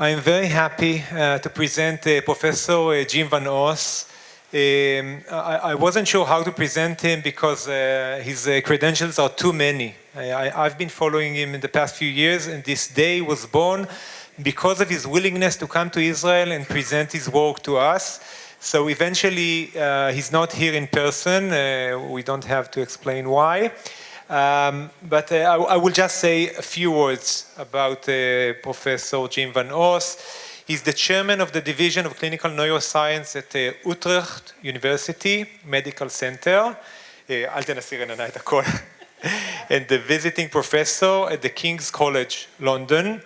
I'm very happy to present Professor Jim Van Os. I wasn't sure how to present him because his credentials are too many. I've been following him in the past few years, and this day was born because of his willingness to come to Israel and present his work to us. So eventually, he's not here in person. We don't have to explain why. But I will just say a few words about Professor Jim Van Os. He's the chairman of the Division of Clinical Neuroscience at Utrecht University Medical Center. אל תנסי רננה את הכל. And the visiting professor at the King's College, London.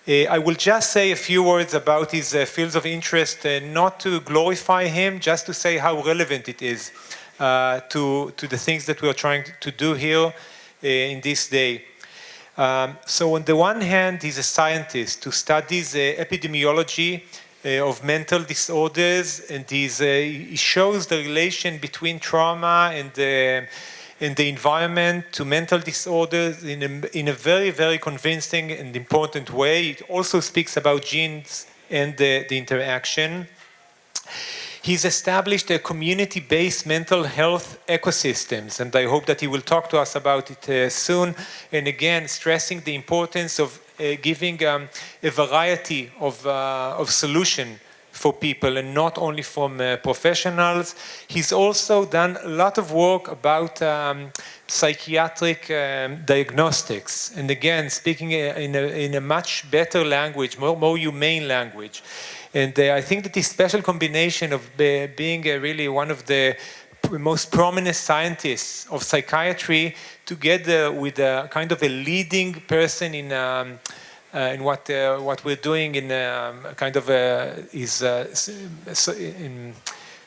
I will just say a few words about his fields of interest, not to glorify him, just to say how relevant it is to the things that we are trying to do here in this day. So on the one hand, he's a scientist who studies epidemiology of mental disorders, and he shows the relation between trauma and the environment to mental disorders in a very, very convincing and important way. It also speaks about genes and the interaction. He's established a community-based mental health ecosystems, and I hope that he will talk to us about it soon. And again, stressing the importance of giving a variety of solution for people, and not only from professionals. He's also done a lot of work about psychiatric diagnostics, and again, speaking in a much better language, more humane language. And I think that this special combination of being really one of the most prominent scientists of psychiatry, together with a kind of a leading person in what we're doing in kind of in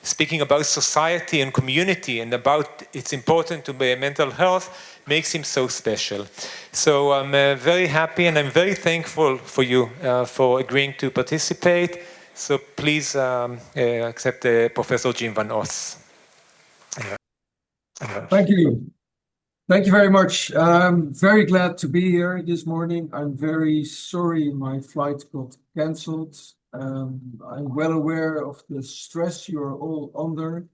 speaking about society and community and about it's important to be mental health, makes him so special. So I'm very happy, and I'm very thankful for you for agreeing to participate. So please accept Professor Jim Van Os. Thank you. Thank you very much. I'm very glad to be here this morning. I'm very sorry my flight got cancelled. I'm well aware of the stress you're all under.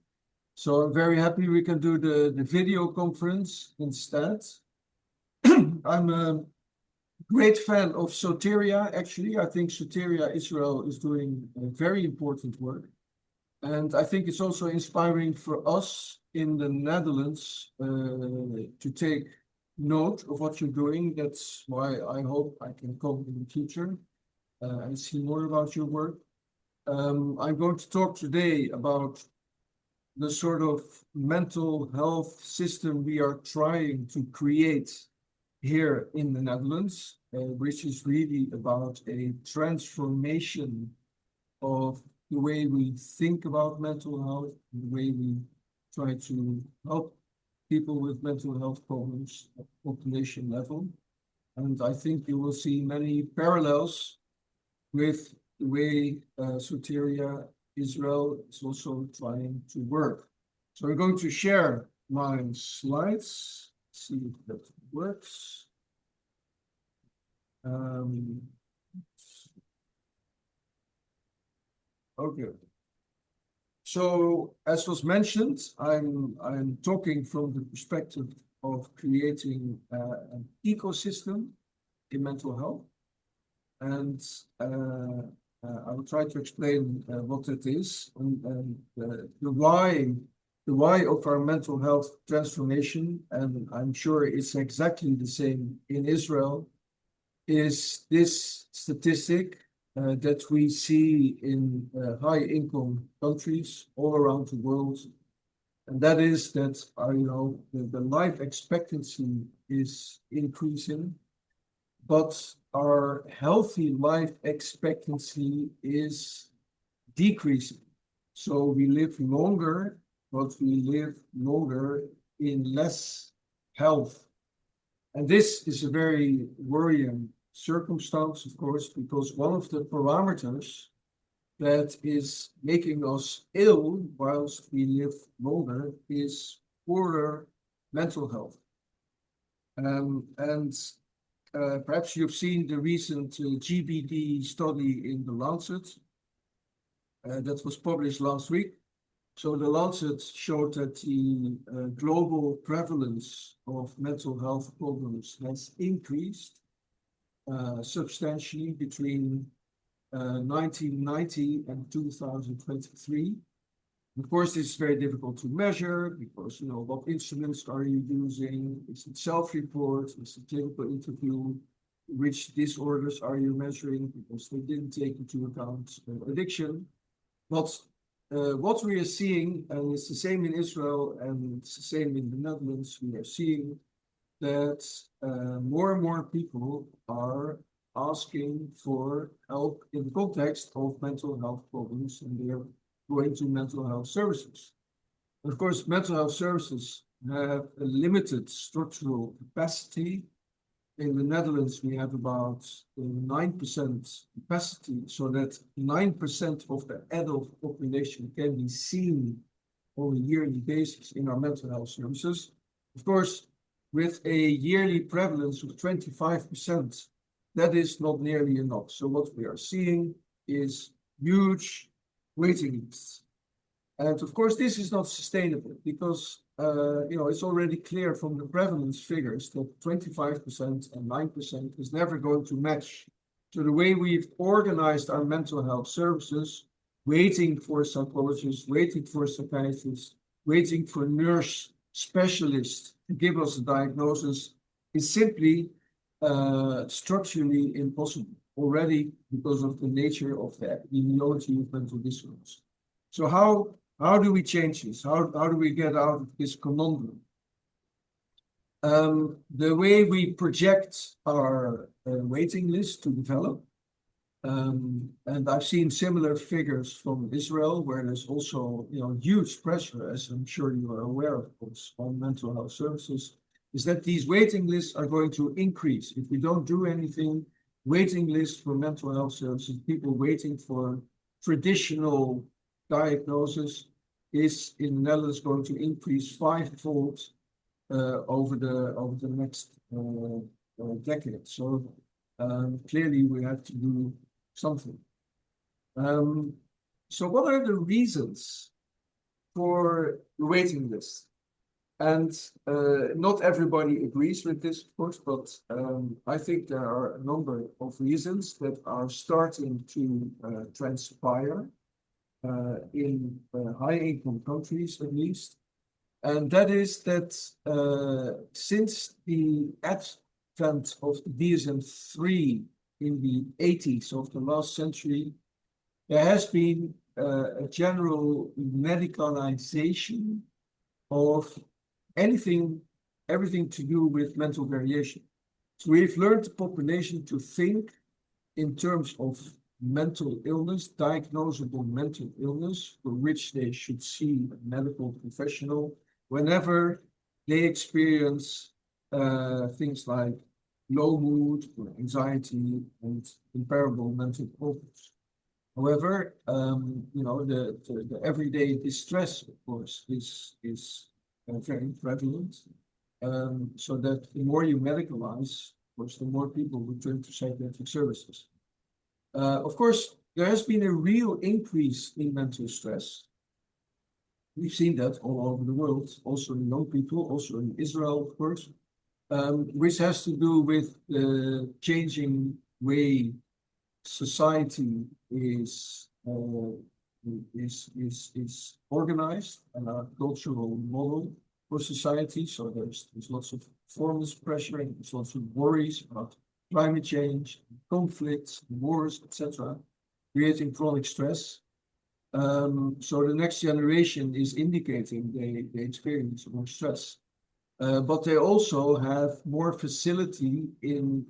So I'm very happy we can do the video conference instead. I'm a great fan of Soteria, actually. I think Soteria Israel is doing very important work. And I think it's also inspiring for us in the Netherlands to take note of what you're doing. That's why I hope I can come in the future and see more about your work. I'm going to talk today about the sort of mental health system we are trying to create here in the Netherlands, which is really about a transformation of the way we think about mental health, the way we try to help people with mental health problems at population level. And I think you will see many parallels with the way Soteria Israel is also trying to work. So we're going to share my slides, see if that works. Okay. So as was mentioned, I'm talking from the perspective of creating an ecosystem in mental health, and I will try to explain what it is and the why of our mental health transformation. And I'm sure it's exactly the same in Israel. Is this statistic that we see in high-income countries all around the world, and that is that the life expectancy is increasing, but our healthy life expectancy is decreasing. So we live longer, but we live longer in less health. And this is a very worrying circumstance, of course, because one of the parameters that is making us ill whilst we live longer is poorer mental health. And perhaps you've seen the recent GBD study in the Lancet that was published last week. So the Lancet showed that the global prevalence of mental health problems has increased substantially between 1990 and 2023. Of course, this is very difficult to measure because, what instruments are you using? Is it self-report? Is it clinical interview? Which disorders are you measuring? Because they didn't take into account addiction. But what we are seeing, and it's the same in Israel and it's the same in the Netherlands, we are seeing that more and more people are asking for help in the context of mental health problems, and they're going to mental health services. Of course, mental health services have a limited structural capacity. In the Netherlands, we have about 9% capacity, so that 9% of the adult population can be seen on a yearly basis in our mental health services. Of course, with a yearly prevalence of 25%, that is not nearly enough. So what we are seeing is huge waiting lists. And of course, this is not sustainable because, it's already clear from the prevalence figures that 25% and 9% is never going to match. So the way we've organized our mental health services, waiting for psychologists, waiting for psychiatrists, waiting for nurse specialists to give us a diagnosis, is simply structurally impossible already because of the nature of the epidemiology of mental disorders. So how do we change this? How do we get out of this conundrum? The way we project our waiting list to develop, and I've seen similar figures from Israel, where there's also huge pressure, as I'm sure you are aware of course, on mental health services, is that these waiting lists are going to increase. If we don't do anything, waiting lists for mental health services, people waiting for traditional diagnosis, is in the Netherlands going to increase fivefold over the next decade. So clearly we have to do something. So what are the reasons for the waiting list? And not everybody agrees with this, of course, but I think there are a number of reasons that are starting to transpire in high-income countries, at least. And that is that since the advent of the DSM-3 in the 80s of the last century, there has been a general medicalization of everything to do with mental variation. So we've learned the population to think in terms of mental illness, diagnosable mental illness, for which they should see a medical professional whenever they experience things like low mood or anxiety and comparable mental problems. However, the everyday distress, of course, is very prevalent. So that the more you medicalize, of course, the more people will turn to psychiatric services. Of course, there has been a real increase in mental stress. We've seen that all over the world, also in young people, also in Israel, of course, which has to do with the changing way society is organized and our cultural model for society. So there's lots of performance pressure, and there's lots of worries about climate change, conflicts, wars, etc., creating chronic stress. So the next generation is indicating they experience more stress, but they also have more facility in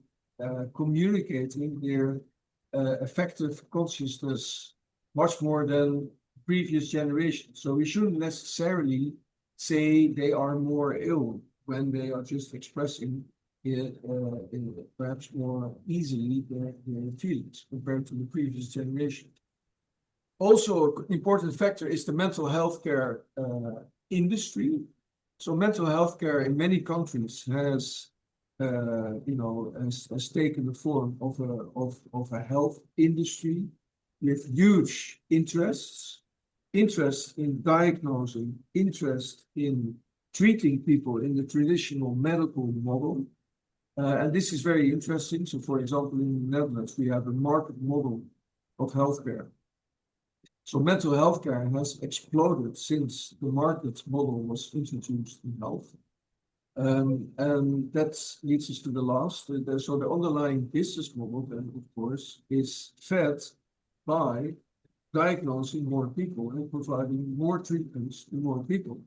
communicating their affective consciousness much more than previous generations. So we shouldn't necessarily say they are more ill when they are just expressing perhaps more easily their feelings compared to the previous generation. Also, an important factor is the mental health care industry. So mental health care in many countries has has taken the form of a health industry with huge interest in diagnosing, interest in treating people in the traditional medical model. And this is very interesting. So, for example, in the Netherlands, we have a market model of healthcare. So mental health care has exploded since the market model was introduced in health. And that leads us to the last. So the underlying business model then, of course, is fed by diagnosing more people and providing more treatments to more people.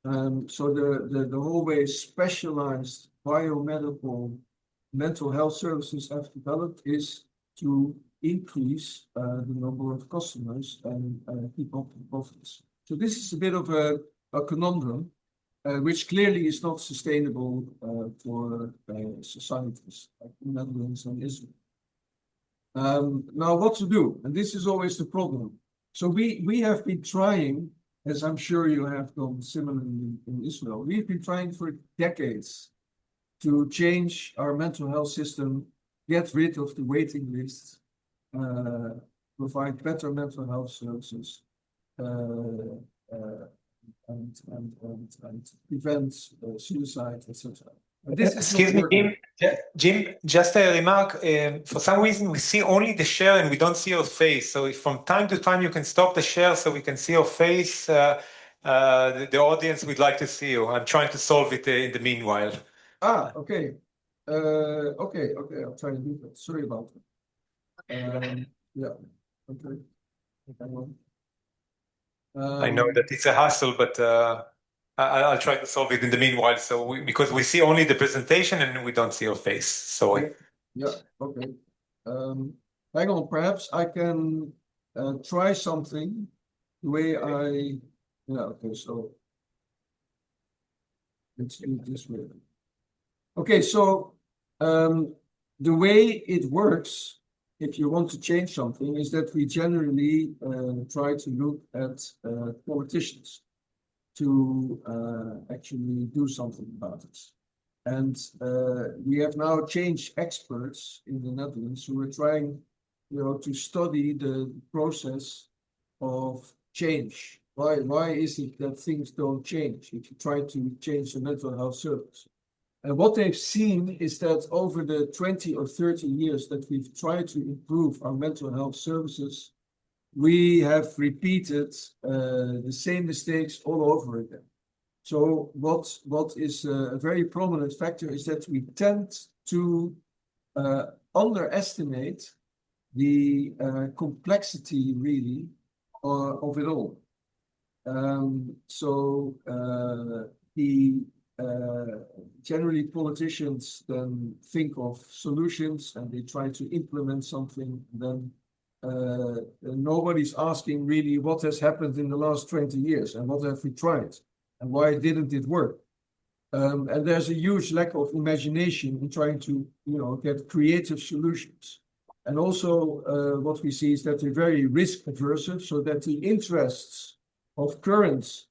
So the whole way specialized biomedical mental health services have developed is to increase the number of customers and keep up the profits. So this is a bit of a conundrum, which clearly is not sustainable for societies like the Netherlands and Israel. Now, what to do? And this is always the problem. So we have been trying, as I'm sure you have done similarly in Israel, we've been trying for decades to change our mental health system, get rid of the waiting lists, provide better mental health services, and prevent suicide, etc. Excuse me, Jim, just a remark. For some reason, we see only the share and we don't see your face. So if from time to time you can stop the share so we can see your face, the audience would like to see you. I'm trying to solve it in the meanwhile. Okay. Okay, I'll try to do that. Sorry about that. Yeah, okay. I know that it's a hassle, but I'll try to solve it in the meanwhile. So because we see only the presentation and we don't see your face. Sorry. Yeah, okay. Hang on, perhaps I can try something the way okay, so let's do it this way. Okay, so the way it works, if you want to change something, is that we generally try to look at politicians to actually do something about it. And we have now changed experts in the Netherlands who are trying, to study the process of change. Why is it that things don't change if you try to change the mental health service? And what they've seen is that over the 20 or 30 years that we've tried to improve our mental health services, we have repeated the same mistakes all over again. So what is a very prominent factor is that we tend to underestimate the complexity really of it all. Generally politicians then think of solutions and they try to implement something, then nobody's asking really what has happened in the last 20 years and what have we tried and why didn't it work. And there's a huge lack of imagination in trying to get creative solutions. And also what we see is that they're very risk averse, so that the interests of current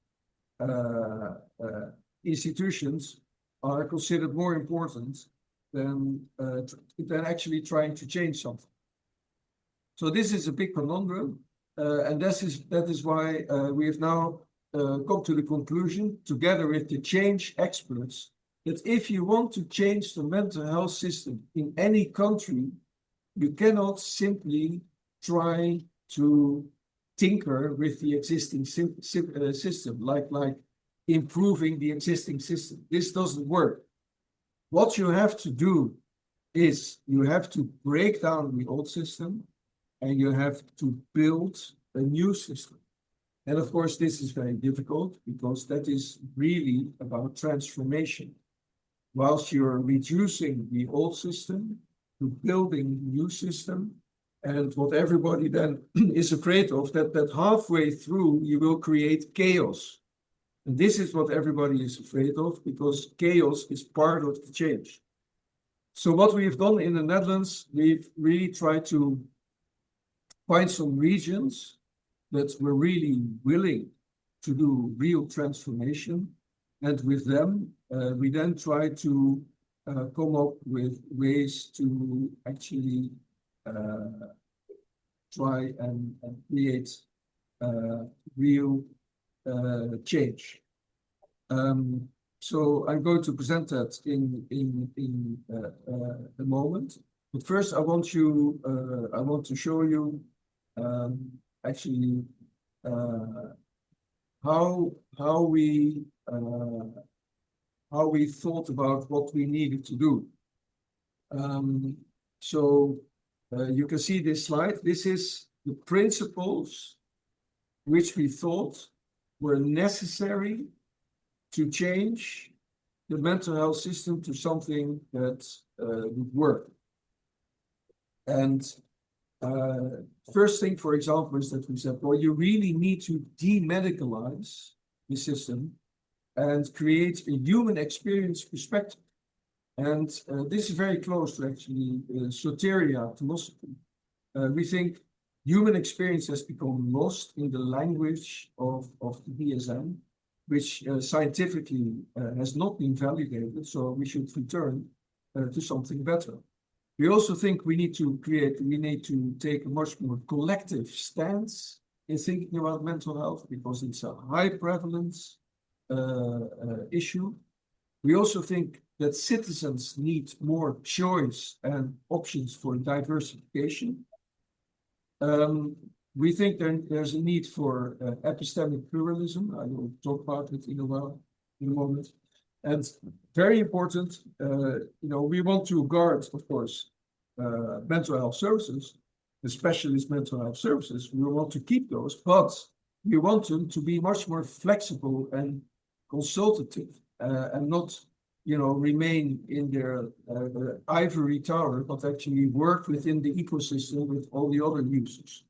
institutions are considered more important than actually trying to change something. So this is a big conundrum, and that is why we have now come to the conclusion, together with the change experts, that if you want to change the mental health system in any country, you cannot simply try to tinker with the existing system, like improving the existing system. This doesn't work. What you have to do is you have to break down the old system and you have to build a new system. And of course, this is very difficult because that is really about transformation. Whilst you're reducing the old system to building a new system, and what everybody then is afraid of, that halfway through you will create chaos. And this is what everybody is afraid of, because chaos is part of the change. So what we've done in the Netherlands, we've really tried to find some regions that were really willing to do real transformation. And with them, we then try to come up with ways to actually try and create real change. So I'm going to present that in a moment. But first, I want to show you actually how we thought about what we needed to do. So you can see this slide. This is the principles which we thought were necessary to change the mental health system to something that would work. And first thing, for example, is that we said, well, you really need to demedicalize the system and create a human experience perspective. And this is very close to actually Soteria philosophy. We think human experience has become lost in the language of the DSM, which scientifically has not been validated, so we should return to something better. We also think we need to take a much more collective stance in thinking about mental health because it's a high prevalence issue. We also think that citizens need more choice and options for diversification. We think there's a need for epistemic pluralism. I will talk about it in a moment. And very important, we want to guard, of course, mental health services, the specialist mental health services. We want to keep those, but we want them to be much more flexible and consultative and not, remain in their ivory tower, but actually work within the ecosystem with all the other users.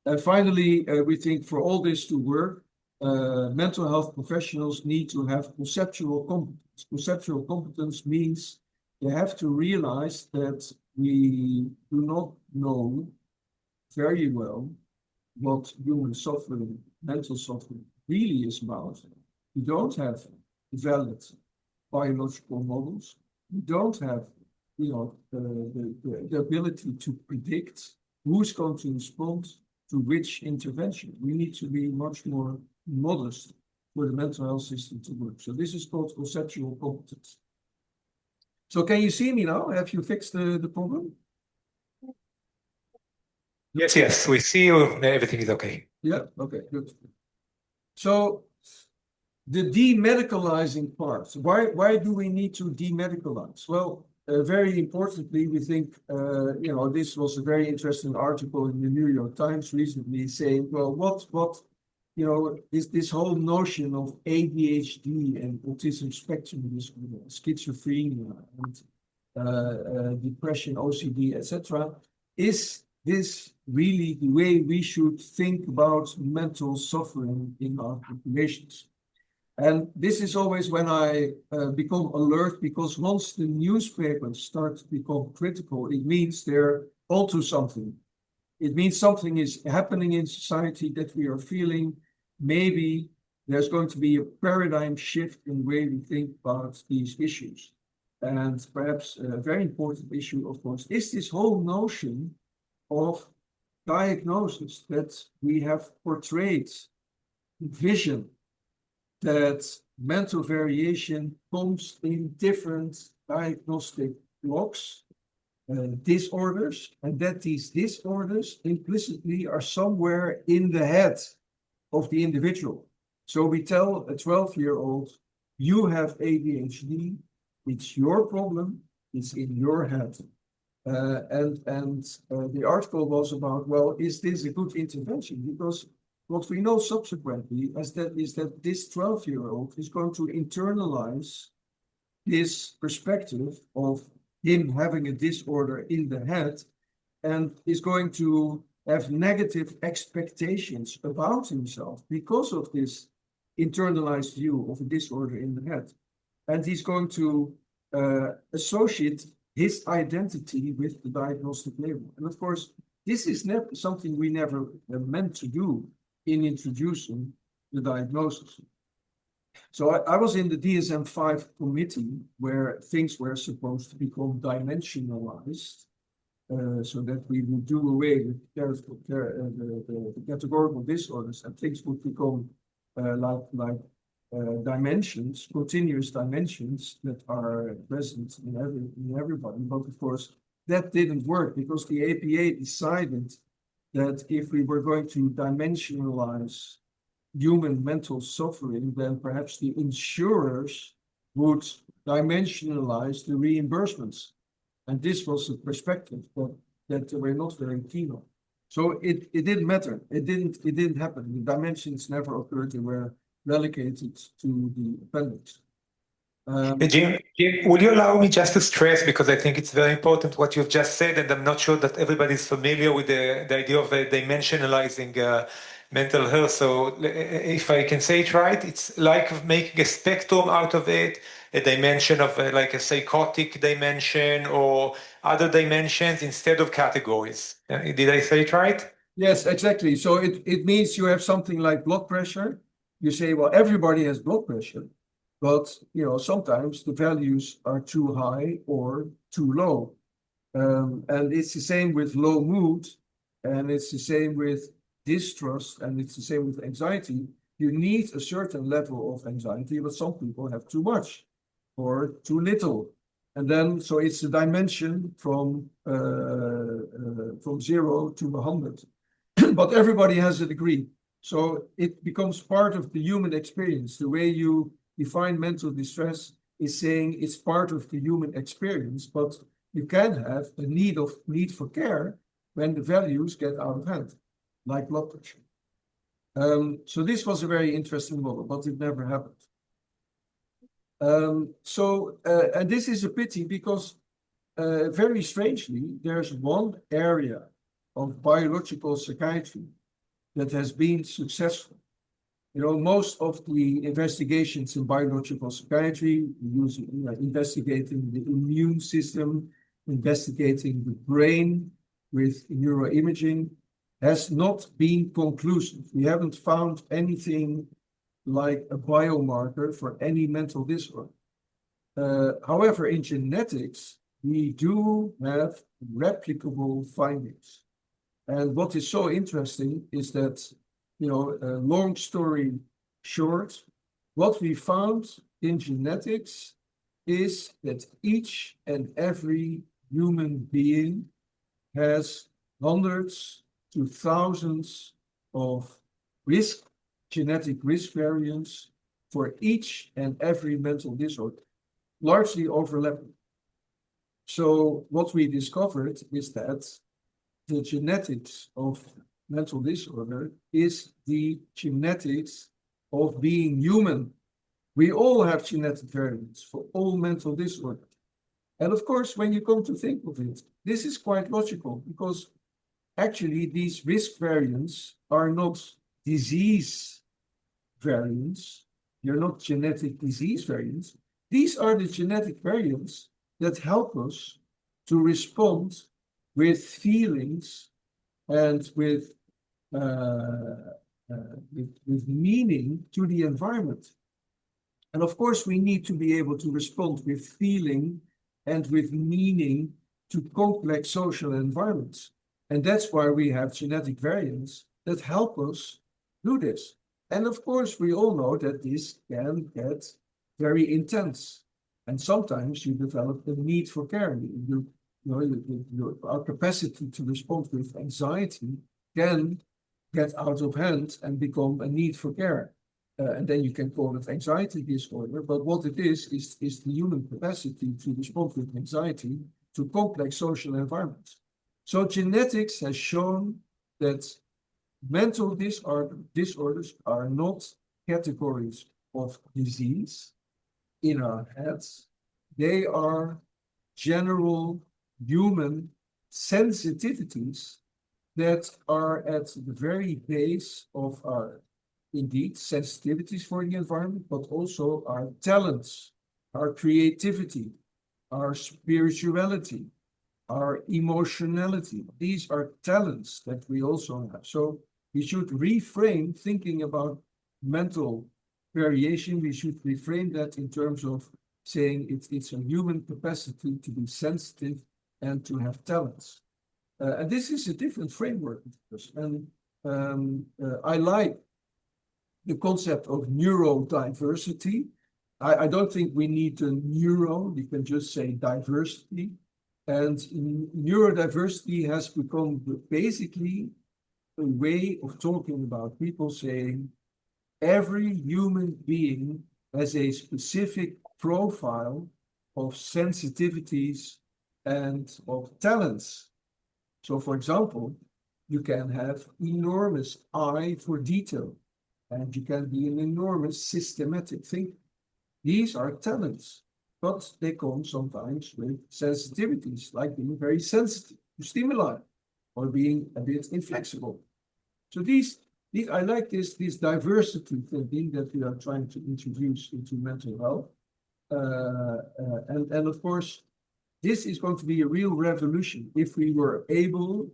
And finally, we think for all this to work, mental health professionals need to have conceptual competence. Conceptual competence means you have to realize that we do not know very well what human suffering, mental suffering really is about. We don't have valid biological models. We don't have, the ability to predict who's going to respond to which intervention. We need to be much more modest for the mental health system to work. So this is called conceptual competence. So can you see me now? Have you fixed the problem? Yes, we see you. Everything is okay. Yeah, okay, good. So the demedicalizing part. Why do we need to demedicalize? Well, very importantly, we think, this was a very interesting article in the New York Times recently saying, well, what this whole notion of ADHD and autism spectrum disorder, schizophrenia, and depression, OCD, etc., is this really the way we should think about mental suffering in our populations? And this is always when I become alert, because once the newspapers start to become critical, it means they're onto something. It means something is happening in society that we are feeling. Maybe there's going to be a paradigm shift in the way we think about these issues. And perhaps a very important issue, of course, is this whole notion of diagnosis that we have portrayed, vision, that mental variation comes in different diagnostic blocks, disorders, and that these disorders implicitly are somewhere in the head of the individual. So we tell a 12-year-old, you have ADHD, it's your problem, it's in your head. The article was about, well, is this a good intervention? Because what we know subsequently is that this 12-year-old is going to internalize this perspective of him having a disorder in the head and is going to have negative expectations about himself because of this internalized view of a disorder in the head. And he's going to associate his identity with the diagnostic label. And of course, this is something we never meant to do in introducing the diagnosis. So I was in the DSM-5 committee where things were supposed to become dimensionalized, so that we would do away with the categorical disorders, and things would become like dimensions, continuous dimensions that are present in everybody. But of course, that didn't work because the APA decided that if we were going to dimensionalize human mental suffering, then perhaps the insurers would dimensionalize the reimbursements. And this was a perspective that we're not very keen on. So it didn't matter. It didn't happen. The dimensions never occurred. They were relegated to the appendix. Jim, would you allow me just to stress, because I think it's very important what you've just said, and I'm not sure that everybody's familiar with the idea of dimensionalizing mental health. So if I can say it right, it's like making a spectrum out of it, a dimension of like a psychotic dimension or other dimensions instead of categories. Did I say it right? Yes, exactly. So it means you have something like blood pressure. You say, well, everybody has blood pressure, but sometimes the values are too high or too low. And it's the same with low mood, and it's the same with distrust, and it's the same with anxiety. You need a certain level of anxiety, but some people have too much or too little. And then, so it's a dimension from 0 to 100. But everybody has a degree. So it becomes part of the human experience. The way you define mental distress is saying it's part of the human experience, but you can have a need for care when the values get out of hand, like blood pressure. So this was a very interesting model, but it never happened. And this is a pity because very strangely, there's one area of biological psychiatry that has been successful. Most of the investigations in biological psychiatry, investigating the immune system, investigating the brain with neuroimaging, has not been conclusive. We haven't found anything like a biomarker for any mental disorder. However, in genetics, we do have replicable findings. And what is so interesting is that, long story short, what we found in genetics is that each and every human being has hundreds to thousands of genetic risk variants for each and every mental disorder, largely overlapping. So what we discovered is that the genetics of mental disorder is the genetics of being human. We all have genetic variants for all mental disorders. And of course, when you come to think of it, this is quite logical because actually these risk variants are not disease variants. They're not genetic disease variants. These are the genetic variants that help us to respond with feelings and with meaning to the environment. And of course, we need to be able to respond with feeling and with meaning to complex social environments. And that's why we have genetic variants that help us do this. And of course, we all know that this can get very intense. And sometimes you develop a need for care. Our capacity to respond with anxiety can get out of hand and become a need for care. And then you can call it anxiety disorder. But what it is the human capacity to respond with anxiety to complex social environments. So genetics has shown that mental disorders are not categories of disease in our heads. They are general human sensitivities that are at the very base of our, indeed, sensitivities for the environment, but also our talents, our creativity, our spirituality, our emotionality. These are talents that we also have. So we should reframe thinking about mental variation, we should reframe that in terms of saying it's a human capacity to be sensitive and to have talents. And this is a different framework, of course. And I like the concept of neurodiversity. I don't think we need a neuro, we can just say diversity. And neurodiversity has become basically a way of talking about people saying every human being has a specific profile of sensitivities and of talents. So, for example, you can have enormous eye for detail, and you can be an enormous systematic thinker. These are talents, but they come sometimes with sensitivities, like being very sensitive to stimuli or being a bit inflexible. So I like this diversity thinking that we are trying to introduce into mental health. And of course, this is going to be a real revolution if we were able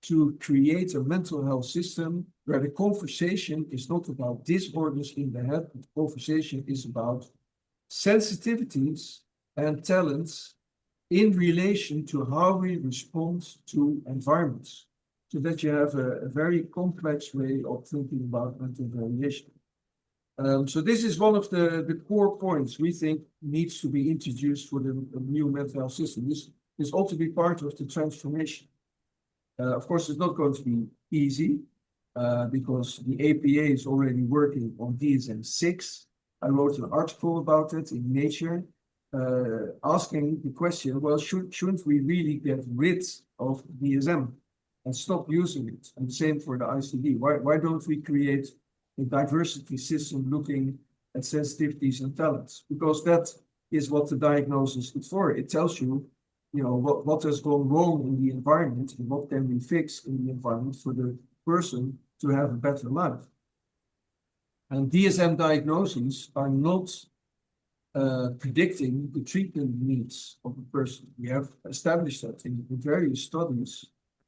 to create a mental health system where the conversation is not about disorders in the head, but the conversation is about sensitivities and talents in relation to how we respond to environments, so that you have a very complex way of thinking about mental variation. So this is one of the core points we think needs to be introduced for the new mental health system. This ought to be part of the transformation. Of course, it's not going to be easy because the APA is already working on DSM-6. I wrote an article about it in Nature, asking the question, well, shouldn't we really get rid of DSM and stop using it? And the same for the ICD. Why don't we create a diversity system looking at sensitivities and talents? Because that is what the diagnosis is for. It tells you, what has gone wrong in the environment and what can we fix in the environment for the person to have a better life. And DSM diagnoses are not predicting the treatment needs of a person. We have established that in various studies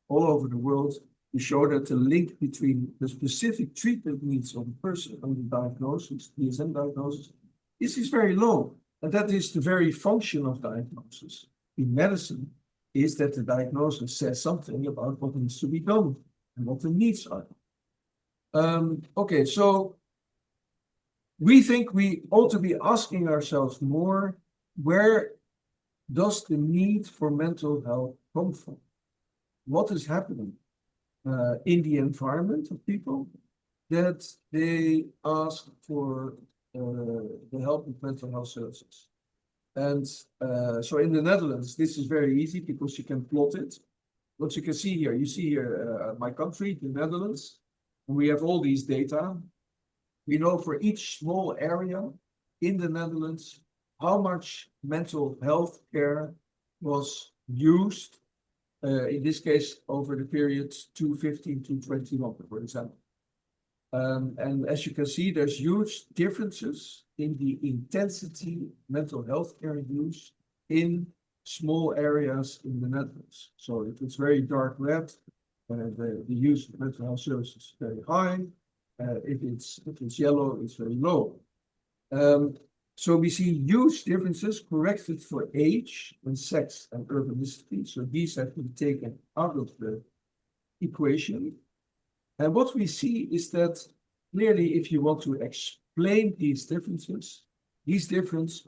all over the world. We show that the link between the specific treatment needs of a person and the diagnosis, DSM diagnosis, is very low. And that is the very function of diagnosis in medicine, is that the diagnosis says something about what needs to be done and what the needs are. Okay, so we think we ought to be asking ourselves more, where does the need for mental health come from? What is happening in the environment of people that they ask for the help of mental health services? And so in the Netherlands, this is very easy because you can plot it. What you can see here, you see here my country, the Netherlands, and we have all these data. We know for each small area in the Netherlands how much mental health care was used, in this case, over the period 2015 to 2021, for example. And as you can see, there's huge differences in the intensity of mental health care use in small areas in the Netherlands. So if it's very dark red, the use of mental health services is very high. If it's yellow, it's very low. So we see huge differences corrected for age and sex and urbanicity. So these have been taken out of the equation. And what we see is that clearly, if you want to explain these differences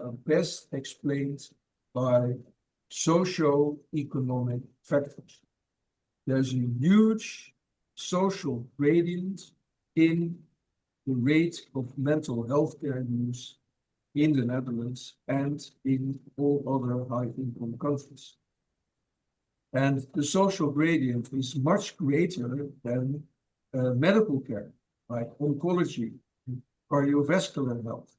are best explained by socio-economic factors. There's a huge social gradient in the rate of mental health care use in the Netherlands and in all other high-income countries. And the social gradient is much greater than medical care, like oncology, cardiovascular health,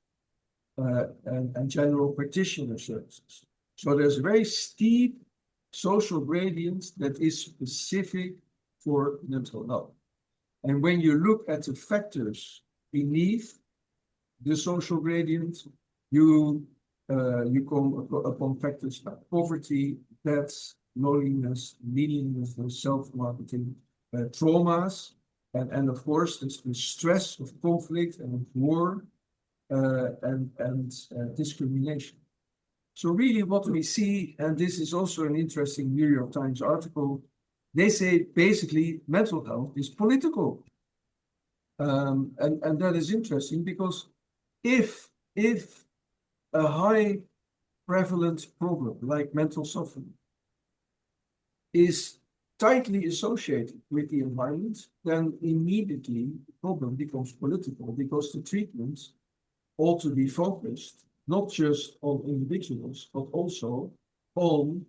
and general practitioner services. So there's a very steep social gradient that is specific for mental health. And when you look at the factors beneath the social gradient, you come upon factors like poverty, debts, loneliness, meaninglessness, self-marketing, traumas, and of course, there's the stress of conflict and of war, and discrimination. So really what we see, and this is also an interesting New York Times article, they say basically mental health is political. And that is interesting because if a high prevalent problem like mental suffering is tightly associated with the environment, then immediately the problem becomes political because the treatments ought to be focused not just on individuals, but also on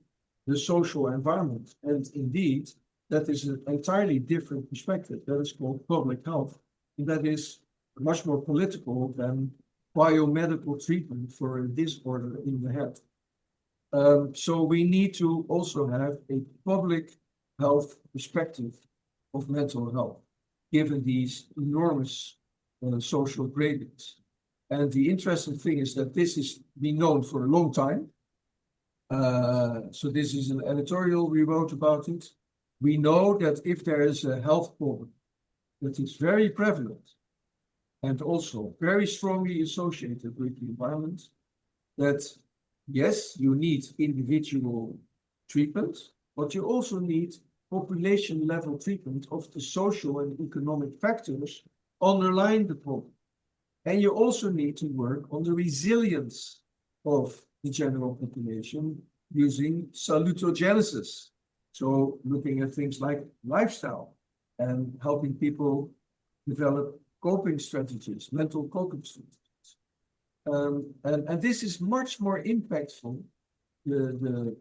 the social environment. And indeed, that is an entirely different perspective. That is called public health. And that is much more political than biomedical treatment for a disorder in the head. So we need to also have a public health perspective of mental health, given these enormous social gradients. And the interesting thing is that this has been known for a long time. So this is an editorial we wrote about it. We know that if there is a health problem that is very prevalent and also very strongly associated with the environment, that yes, you need individual treatment, but you also need population level treatment of the social and economic factors underlying the problem. And you also need to work on the resilience of the general population using salutogenesis. So looking at things like lifestyle and helping people develop coping strategies, mental coping strategies. And this is much more impactful, the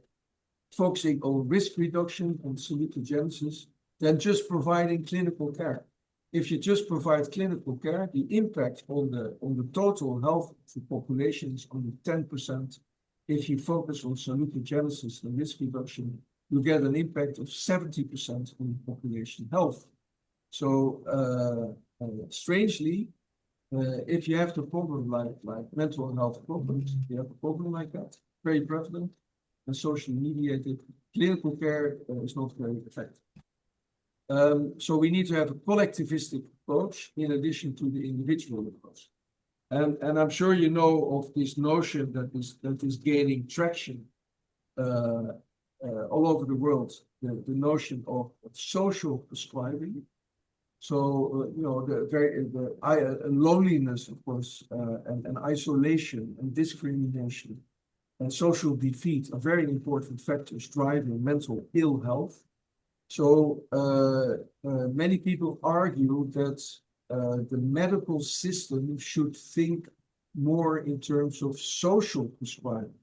focusing on risk reduction and salutogenesis than just providing clinical care. If you just provide clinical care, the impact on the total health of the population is only 10%. If you focus on salutogenesis and risk reduction, you get an impact of 70% on population health. So strangely, if you have the problem like mental health problems, if you have a problem like that, very prevalent and socially mediated, clinical care is not very effective. So we need to have a collectivistic approach in addition to the individual approach. And I'm sure you know of this notion that is gaining traction all over the world, the notion of social prescribing. So, you know, the loneliness, of course, and isolation and discrimination and social defeat are very important factors driving mental ill health. So many people argue that the medical system should think more in terms of social prescribing,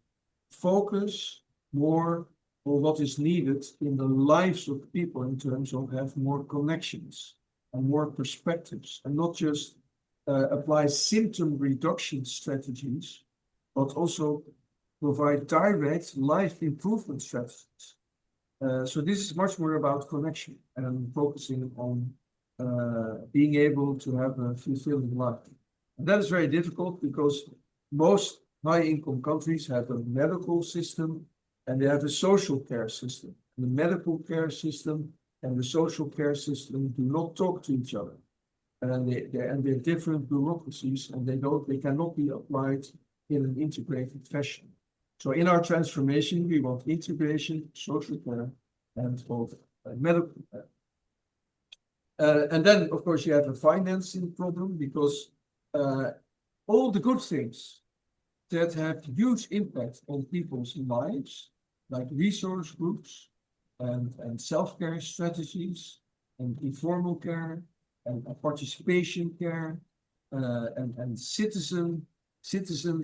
focus more on what is needed in the lives of people in terms of have more connections and more perspectives, and not just apply symptom reduction strategies, but also provide direct life improvement strategies. So this is much more about connection and focusing on being able to have a fulfilling life. And that is very difficult because most high-income countries have a medical system and they have a social care system. And the medical care system and the social care system do not talk to each other. And they're different bureaucracies and they cannot be applied in an integrated fashion. So in our transformation, we want integration, social care, and of medical care. And then, of course, you have a financing problem because all the good things that have huge impact on people's lives, like resource groups and self-care strategies and informal care and participation care and citizen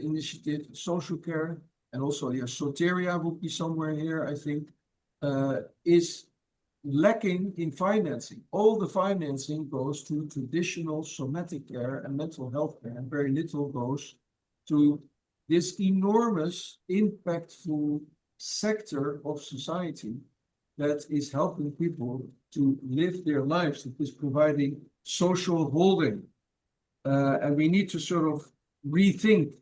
initiative, social care, and also Soteria would be somewhere here, I think, is lacking in financing. All the financing goes to traditional somatic care and mental health care, and very little goes to this enormous, impactful sector of society that is helping people to live their lives, that is providing social holding. And we need to sort of rethink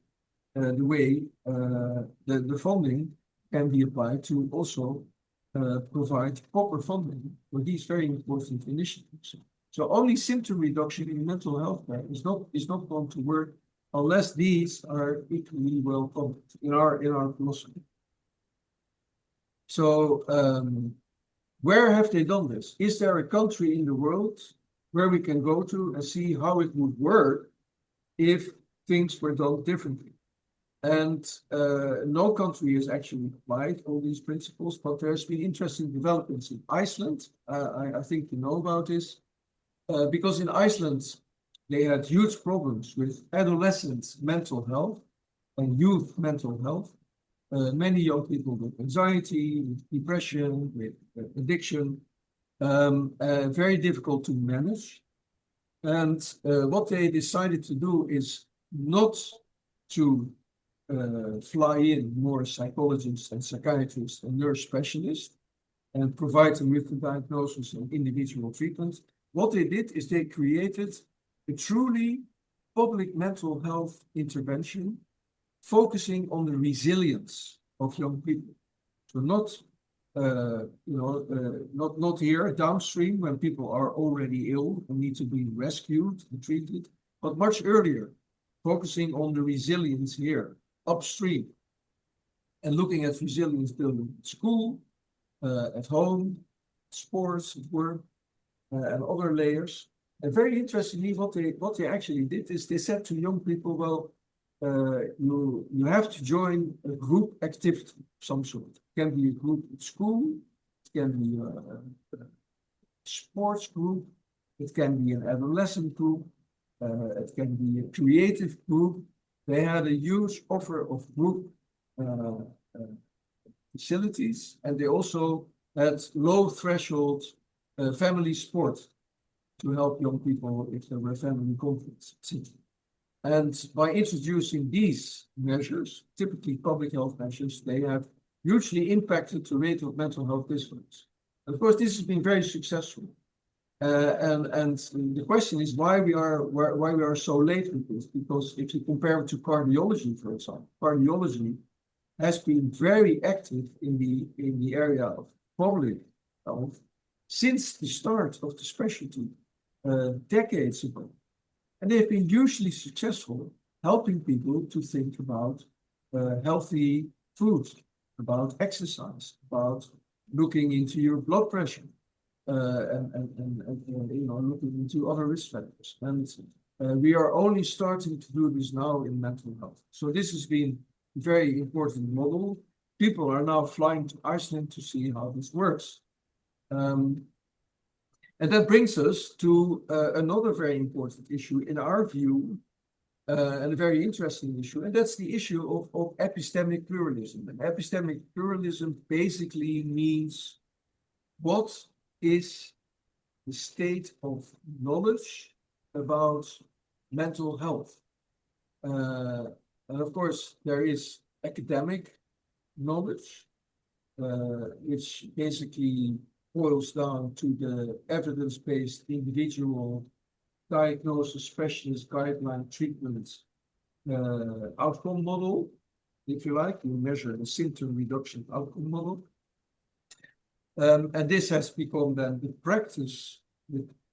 the way the funding can be applied to also provide proper funding for these very important initiatives. So only symptom reduction in mental health care is not going to work unless these are equally well covered in our philosophy. So where have they done this? Is there a country in the world where we can go to and see how it would work if things were done differently? And no country has actually applied all these principles, but there's been interesting developments in Iceland. I think you know about this, because in Iceland, they had huge problems with adolescent mental health and youth mental health. Many young people with anxiety, with depression, with addiction, very difficult to manage. And what they decided to do is not to fly in more psychologists and psychiatrists and nurse specialists and provide them with the diagnosis and individual treatment. What they did is they created a truly public mental health intervention focusing on the resilience of young people. So not not here downstream when people are already ill and need to be rescued and treated, but much earlier, focusing on the resilience here upstream and looking at resilience building at school, at home, sports, at work, and other layers. And very interestingly, what they actually did is they said to young people, well, you have to join a group activity of some sort. It can be a group at school, it can be a sports group, it can be an adolescent group, it can be a creative group. They had a huge offer of group facilities, and they also had low threshold family sport to help young people if there were family conflicts, etc. And by introducing these measures, typically public health measures, they have hugely impacted the rate of mental health disorders. Of course, this has been very successful. And the question is why we are so late with this, because if you compare it to cardiology, for example, cardiology has been very active in the area of public health since the start of the specialty decades ago. And they've been hugely successful helping people to think about healthy food, about exercise, about looking into your blood pressure, and looking into other risk factors. And we are only starting to do this now in mental health. So this has been a very important model. People are now flying to Iceland to see how this works. And that brings us to another very important issue in our view, and a very interesting issue, and that's the issue of epistemic pluralism. And epistemic pluralism basically means what is the state of knowledge about mental health. And of course, there is academic knowledge, which basically boils down to the evidence-based individual diagnosis, specialist guideline treatment outcome model, if you like. You measure the symptom reduction outcome model. And this has become then the practice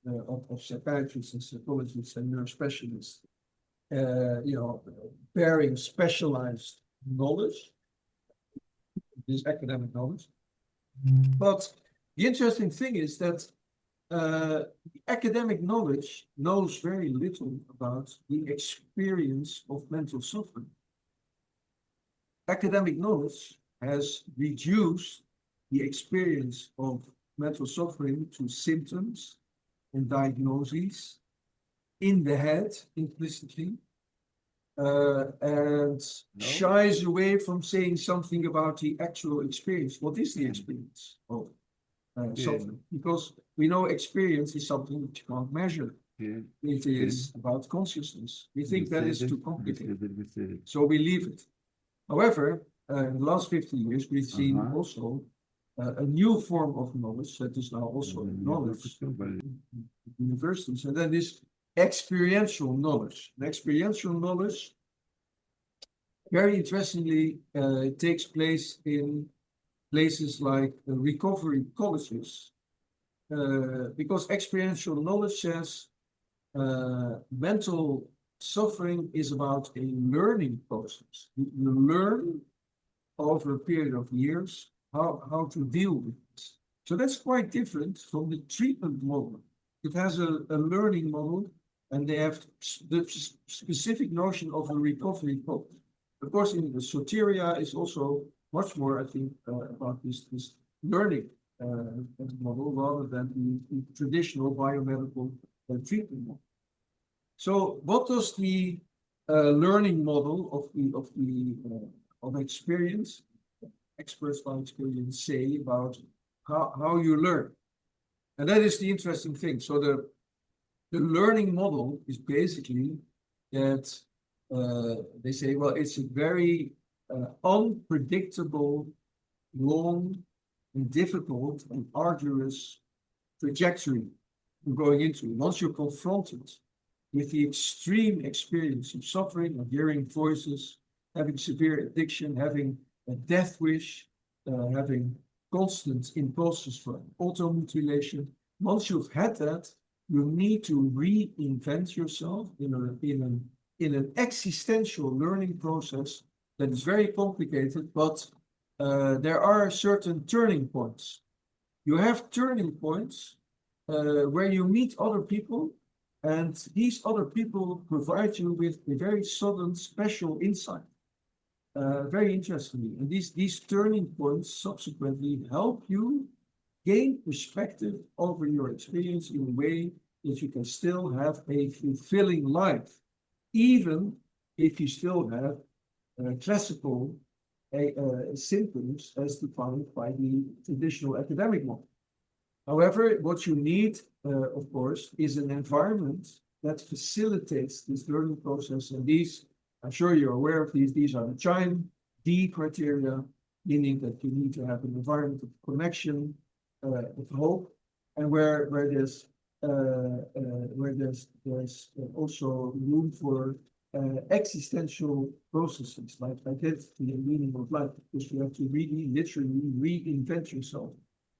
of psychiatrists and psychologists and nurse specialists, bearing specialized knowledge, this academic knowledge. But the interesting thing is that academic knowledge knows very little about the experience of mental suffering. Academic knowledge has reduced the experience of mental suffering to symptoms and diagnoses in the head implicitly, and shies away from saying something about the actual experience. What is the experience of suffering? Because we know experience is something that you can't measure. It is about consciousness. We think that is too complicated, so we leave it. However, in the last 50 years, we've seen also a new form of knowledge that is now also knowledge in universities, and that is experiential knowledge. And experiential knowledge, very interestingly, takes place in places like recovery colleges, because experiential knowledge says mental suffering is about a learning process. You learn over a period of years how to deal with this. So that's quite different from the treatment model. It has a learning model, and they have the specific notion of a recovery process. Of course, in the Soteria is also much more, I think, about this learning model rather than the traditional biomedical treatment model. So, what does the learning model of experience, experts by experience, say about how you learn? And that is the interesting thing. So the learning model is basically that they say, well, it's a very unpredictable, long, and difficult and arduous trajectory you're going into. Once you're confronted with the extreme experience of suffering, of hearing voices, having severe addiction, having a death wish, having constant impulses for automutilation. Once you've had that, you need to reinvent yourself in an existential learning process that is very complicated, but there are certain turning points. You have turning points where you meet other people, and these other people provide you with a very sudden special insight. Very interestingly, and these turning points subsequently help you gain perspective over your experience in a way that you can still have a fulfilling life, even if you still have classical symptoms as defined by the traditional academic model. However, what you need, of course, is an environment that facilitates this learning process, and these, I'm sure you're aware of these. These are the CHIME D criteria, meaning that you need to have an environment of connection, of hope, and where there's also room for existential processes like identity and meaning of life, because you have to really, literally reinvent yourself,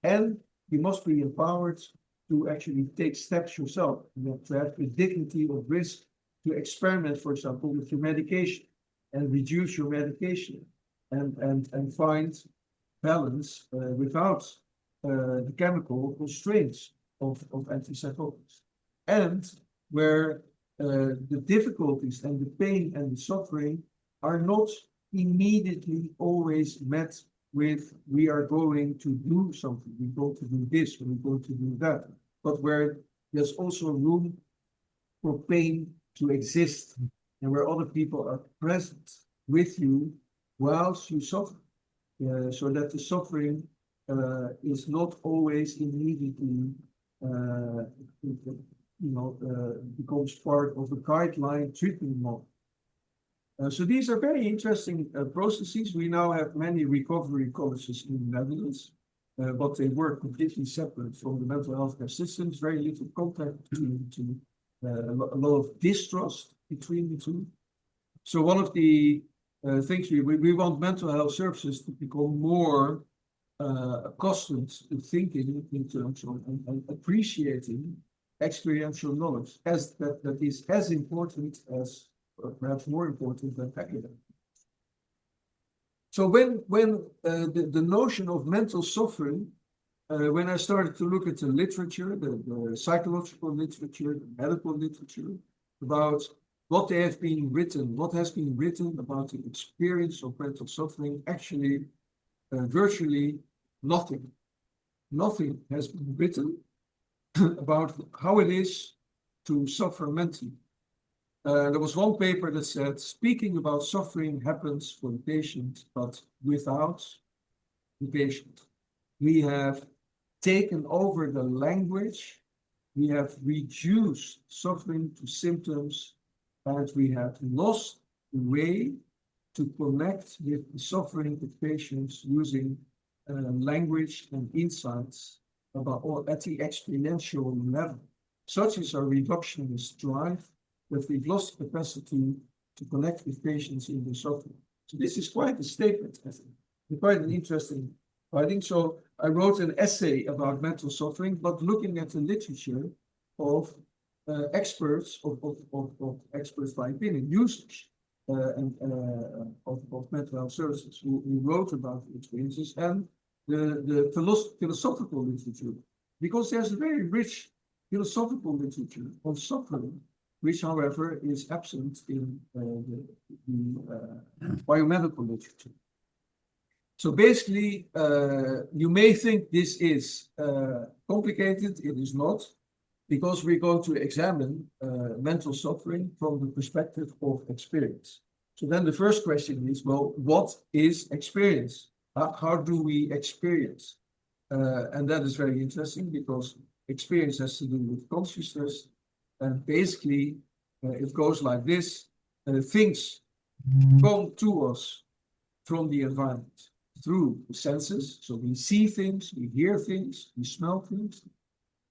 and you must be empowered to actually take steps yourself. You have to have the dignity of risk to experiment, for example, with your medication and reduce your medication and find balance without the chemical constraints of antipsychotics. And where the difficulties and the pain and the suffering are not immediately always met with, we are going to do something, we're going to do this, we're going to do that, but where there's also room for pain to exist, and where other people are present with you whilst you suffer, so that the suffering is not always immediately, becomes part of a guideline treatment model. So these are very interesting processes. We now have many recovery colleges in the Netherlands, but they work completely separate from the mental health care systems, very little contact between the two. A lot of distrust between the two. So one of the things we want mental health services to become more accustomed to thinking in terms of and appreciating experiential knowledge, as that is as important as, or perhaps more important than academic. So when the notion of mental suffering, when I started to look at the literature, the psychological literature, the medical literature, about what has been written about the experience of mental suffering, actually, virtually nothing. Nothing has been written about how it is to suffer mentally. There was one paper that said, speaking about suffering happens for the patient, but without the patient. We have taken over the language, we have reduced suffering to symptoms, and we have lost the way to connect with the suffering of patients using language and insights about, or at the exponential level. Such is our reductionist drive, that we've lost capacity to connect with patients in their suffering. So this is quite a statement, I think, and quite an interesting finding. So I wrote an essay about mental suffering, but looking at the literature of experts of experts by opinion, users of mental health services who wrote about the experiences, and the philosophical literature, because there's a very rich philosophical literature on suffering, which, however, is absent in the biomedical literature. So basically, you may think this is complicated. It is not, because we're going to examine mental suffering from the perspective of experience. So then the first question is, well, what is experience? How do we experience? And that is very interesting, because experience has to do with consciousness. And basically, it goes like this. Things come to us from the environment through the senses. So we see things, we hear things, we smell things,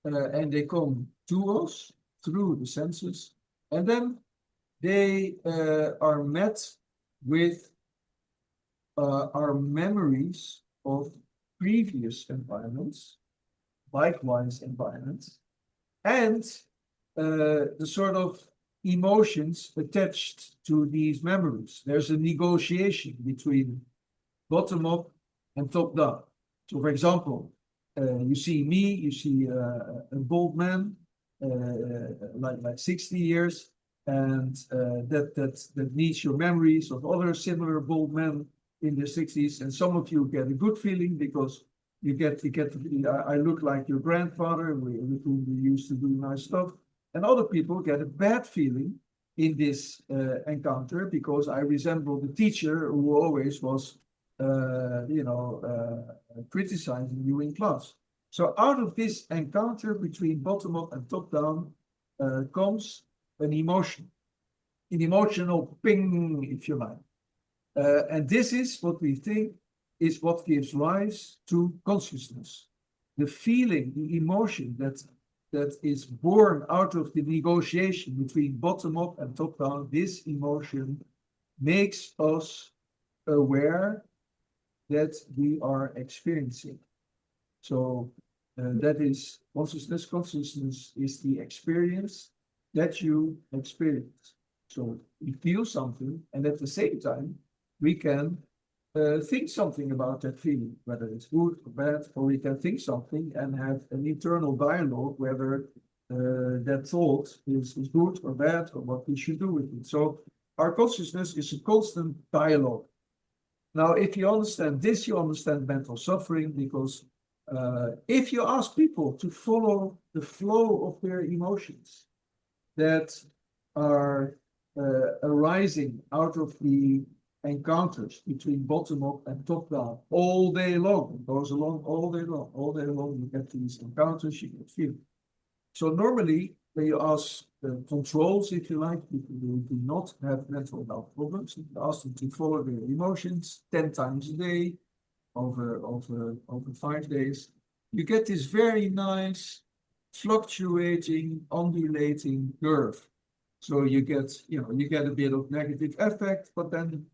and they come to us through the senses. And then they are met with our memories of previous environments, likewise environments, and the sort of emotions attached to these memories. There's a negotiation between bottom up and top down. So, for example, you see me, you see a bald man, like 60 years, and that needs your memories of other similar bald men in their 60s. And some of you get a good feeling because you get I look like your grandfather with whom we used to do nice stuff. And other people get a bad feeling in this encounter because I resemble the teacher who always was criticizing you in class. So out of this encounter between bottom up and top down comes an emotional ping, if you like. And this is what we think is what gives rise to consciousness. The feeling, the emotion that is born out of the negotiation between bottom up and top down, this emotion makes us aware that we are experiencing. So that is consciousness. Consciousness is the experience that you experience. So we feel something, and at the same time, we can think something about that feeling, whether it's good or bad, or we can think something and have an internal dialogue whether that thought is good or bad, or what we should do with it. So our consciousness is a constant dialogue. Now, if you understand this, you understand mental suffering, because if you ask people to follow the flow of their emotions that are arising out of the encounters between bottom up and top down all day long, it goes along all day long, you get these encounters, you get feeling. So normally, when you ask controls, if you like, people who do not have mental health problems, you ask them to follow their emotions 10 times a day over 5 days, you get this very nice fluctuating, undulating curve. So you get a bit of negative effect, but then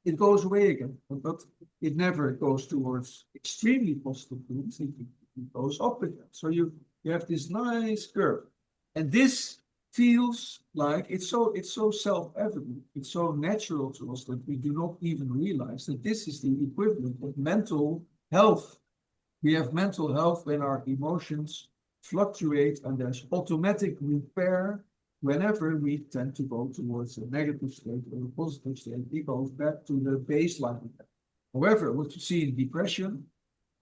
it goes away again. But it never goes towards extremely positive things. It goes up again. So you have this nice curve, and this feels like it's so self-evident. It's so natural to us that we do not even realize that this is the equivalent of mental health. We have mental health when our emotions fluctuate, and there's automatic repair. Whenever we tend to go towards a negative state or a positive state, it goes back to the baseline. However, what you see in depression,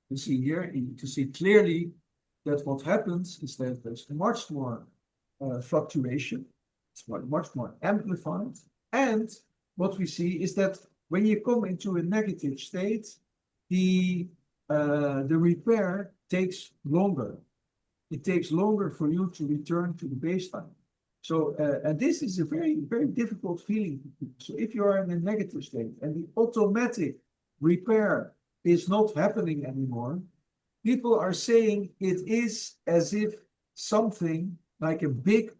you see here, you can see clearly that what happens is that there's much more fluctuation. It's much more amplified. And what we see is that when you come into a negative state, the repair takes longer. It takes longer for you to return to the baseline. So, and this is a very, very difficult feeling. So if you are in a negative state and the automatic repair is not happening anymore, people are saying it is as if something like a big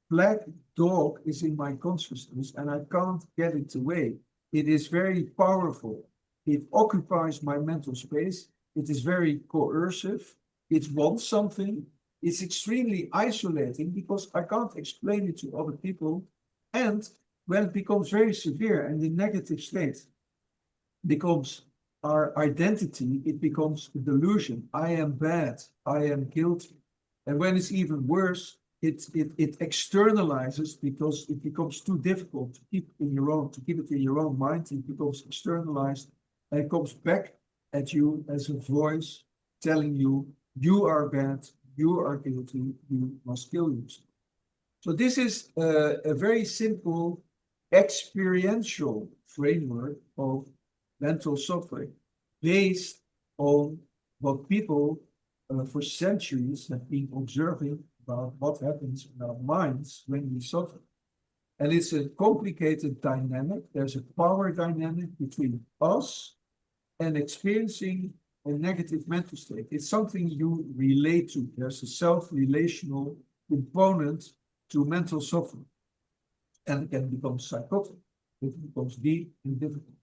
black dog is in my consciousness and I can't get it away. It is very powerful. It occupies my mental space. It is very coercive. It wants something. it's extremely isolating because I can't explain it to other people. And when it becomes very severe and the negative state becomes our identity, it becomes a delusion. I am bad, I am guilty. And when it's even worse, it externalizes because it becomes too difficult to keep it in your own mind. It becomes externalized and it comes back at you as a voice telling you, you are bad, you are guilty, you must kill yourself. So this is a very simple experiential framework of mental suffering based on what people for centuries have been observing about what happens in our minds when we suffer. And it's a complicated dynamic. There's a power dynamic between us and experiencing a negative mental state. It's something you relate to. There's a self-relational component to mental suffering. And it can become psychotic. It becomes deep and difficult.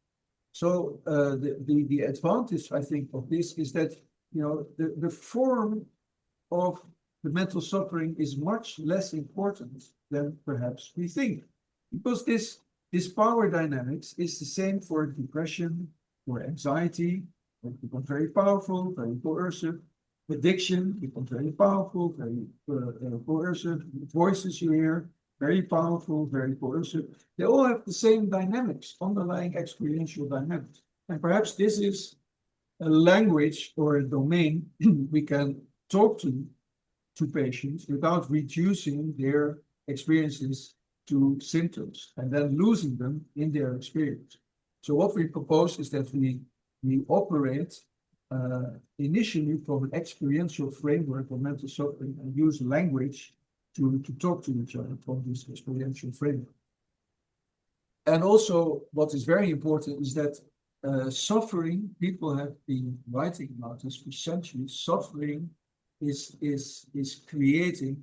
So the advantage, I think, of this is that the form of the mental suffering is much less important than perhaps we think, because this power dynamics is the same for depression, for anxiety. It becomes very powerful, very coercive. Addiction becomes very powerful, very coercive. Voices you hear, very powerful, very coercive. They all have the same dynamics, underlying experiential dynamics. And perhaps this is a language or a domain we can talk to patients without reducing their experiences to symptoms and then losing them in their experience. So what we propose is that we operate initially from an experiential framework of mental suffering and use language to talk to each other from this experiential framework. And also what is very important is that suffering, people have been writing about this for centuries, suffering is creating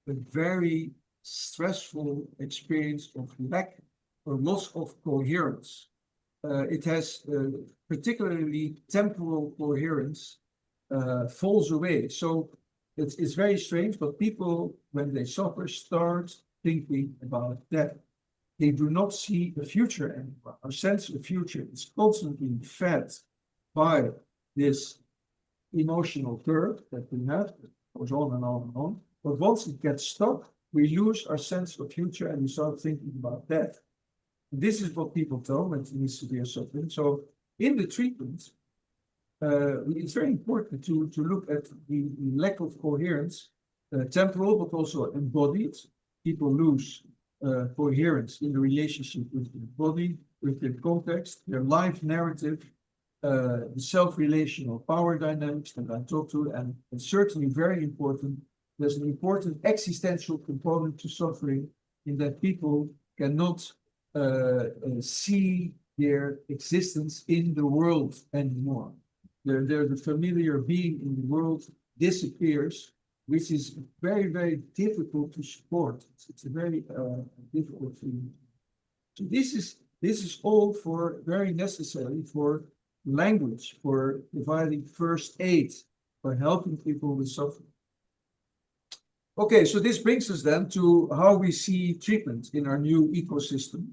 a very stressful experience of lack or loss of coherence. It has particularly temporal coherence falls away. So it's very strange, but people, when they suffer, start thinking about death. They do not see the future anymore. Our sense of the future is constantly fed by this emotional curve that we have, that goes on and on and on. But once it gets stuck, we lose our sense of future and we start thinking about death. And this is what people tell when they need severe suffering. So in the treatment, it's very important to look at the lack of coherence, temporal, but also embodied. People lose coherence in the relationship with their body, with their context, their life narrative, the self-relational power dynamics that I talked to, and it's certainly very important. There's an important existential component to suffering in that people cannot see their existence in the world anymore. The familiar being in the world disappears, which is very, very difficult to support. It's a very difficult thing. So this is all for very necessary for language, for providing first aid, for helping people with suffering. Okay, so this brings us then to how we see treatment in our new ecosystem.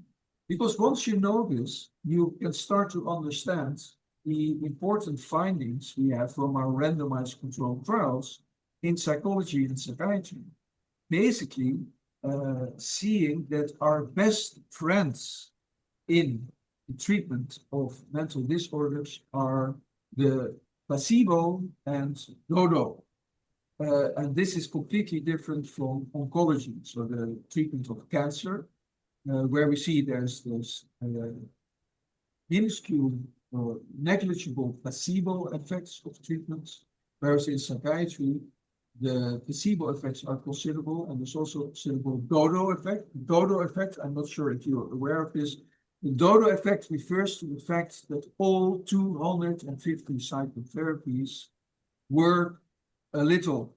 Because once you know this, you can start to understand the important findings we have from our randomized controlled trials in psychology and psychiatry. Basically, seeing that our best friends in the treatment of mental disorders are the placebo and dodo. And this is completely different from oncology, so the treatment of cancer, where we see there's minuscule or negligible placebo effects of treatments, whereas in psychiatry, the placebo effects are considerable, and there's also considerable dodo effect. Dodo effect, I'm not sure if you're aware of this. The dodo effect refers to the fact that all 250 psychotherapies work a little.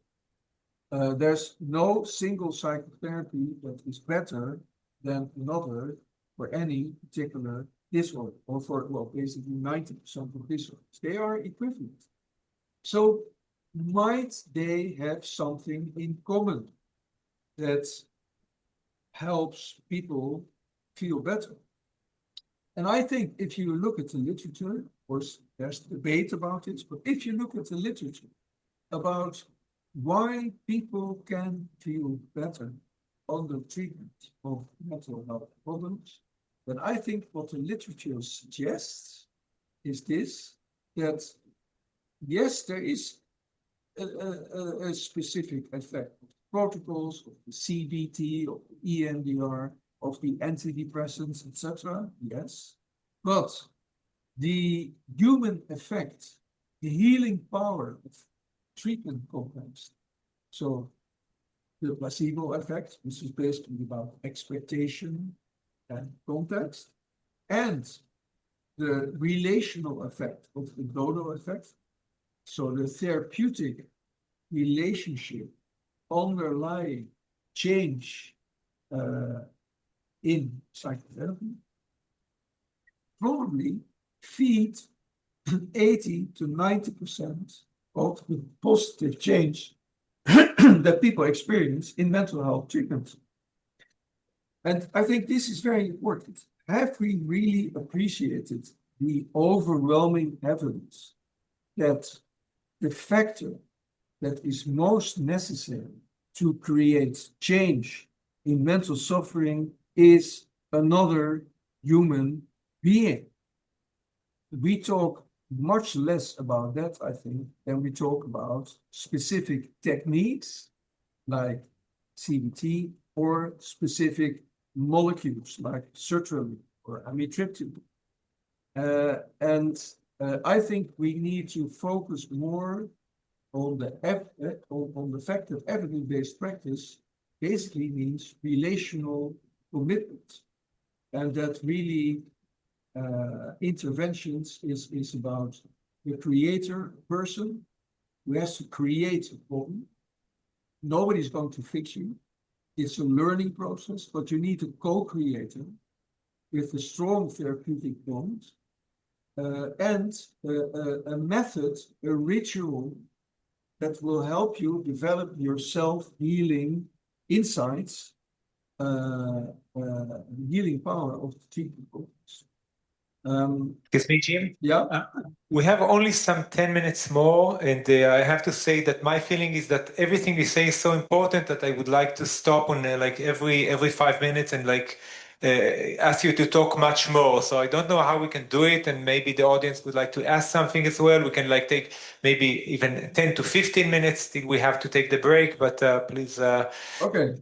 There's no single psychotherapy that is better than another for any particular disorder, or for, well, basically 90% of disorders. They are equivalent. So might they have something in common that helps people feel better? And I think if you look at the literature, of course, there's debate about it, but if you look at the literature about why people can feel better under treatment of mental health problems, then I think what the literature suggests is this, that yes, there is a specific effect of protocols, of the CBT, of the EMDR, of the antidepressants, etc. Yes, but the human effect, the healing power of treatment compounds, so the placebo effect, which is basically about expectation and context, and the relational effect of the dodo effect, so the therapeutic relationship underlying change in psychotherapy, probably feed 80 to 90% of the positive change that people experience in mental health treatment. And I think this is very important. Have we really appreciated the overwhelming evidence that the factor that is most necessary to create change in mental suffering is another human being? We talk much less about that, I think, than we talk about specific techniques like CBT or specific molecules like sertraline or amitriptyline. I think we need to focus more on the fact that evidence-based practice basically means relational commitment, and that really interventions is about the creator person who has to create a problem. Nobody's going to fix you. It's a learning process, but you need a co-creator with a strong therapeutic bond and a method, a ritual that will help you develop your self-healing insights, healing power of the treatment process. Excuse me, Jim. Yeah. We have only some 10 minutes more, and I have to say that my feeling is that everything you say is so important that I would like to stop on like every 5 minutes and like ask you to talk much more. So I don't know how we can do it, and maybe the audience would like to ask something as well. We can like take maybe even 10 to 15 minutes till we have to take the break, but please Okay.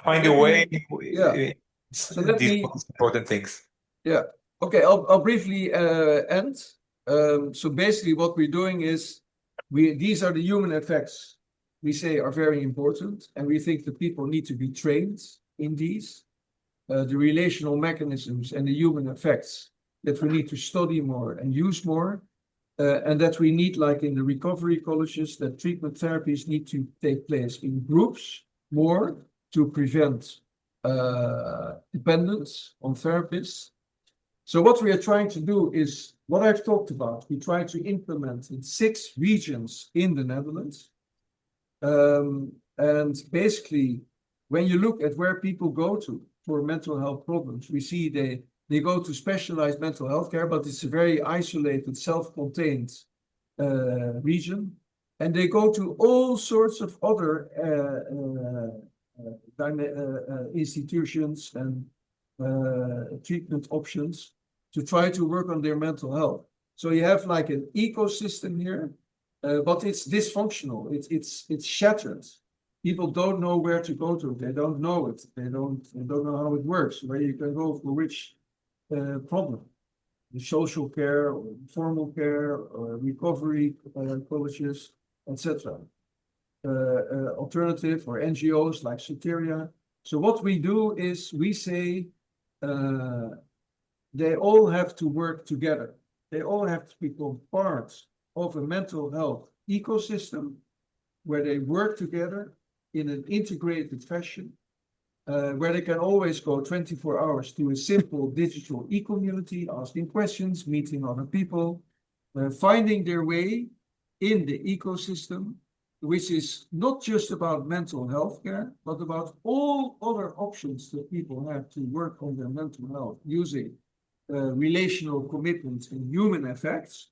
find a way. Yeah. So let These me. most important things. Yeah. Okay. I'll briefly end. So basically, what we're doing is these are the human effects we say are very important, and we think that people need to be trained in these. The relational mechanisms and the human effects that we need to study more and use more, and that we need, like in the recovery colleges, that treatment therapies need to take place in groups more to prevent dependence on therapists. So what we are trying to do is what I've talked about. We try to implement in 6 regions in the Netherlands. And basically, when you look at where people go to for mental health problems, we see they go to specialized mental health care, but it's a very isolated, self-contained region. And they go to all sorts of other institutions and treatment options to try to work on their mental health. So you have like an ecosystem here, but it's dysfunctional. It's shattered. People don't know where to go to. They don't know it. They don't know how it works, where you can go for which problem. The social care or formal care or recovery colleges, etc. Alternative or NGOs like Soteria. So what we do is we say they all have to work together. They all have to become part of a mental health ecosystem where they work together in an integrated fashion, where they can always go 24 hours to a simple digital e-community, asking questions, meeting other people, finding their way in the ecosystem, which is not just about mental health care, but about all other options that people have to work on their mental health using relational commitments and human effects.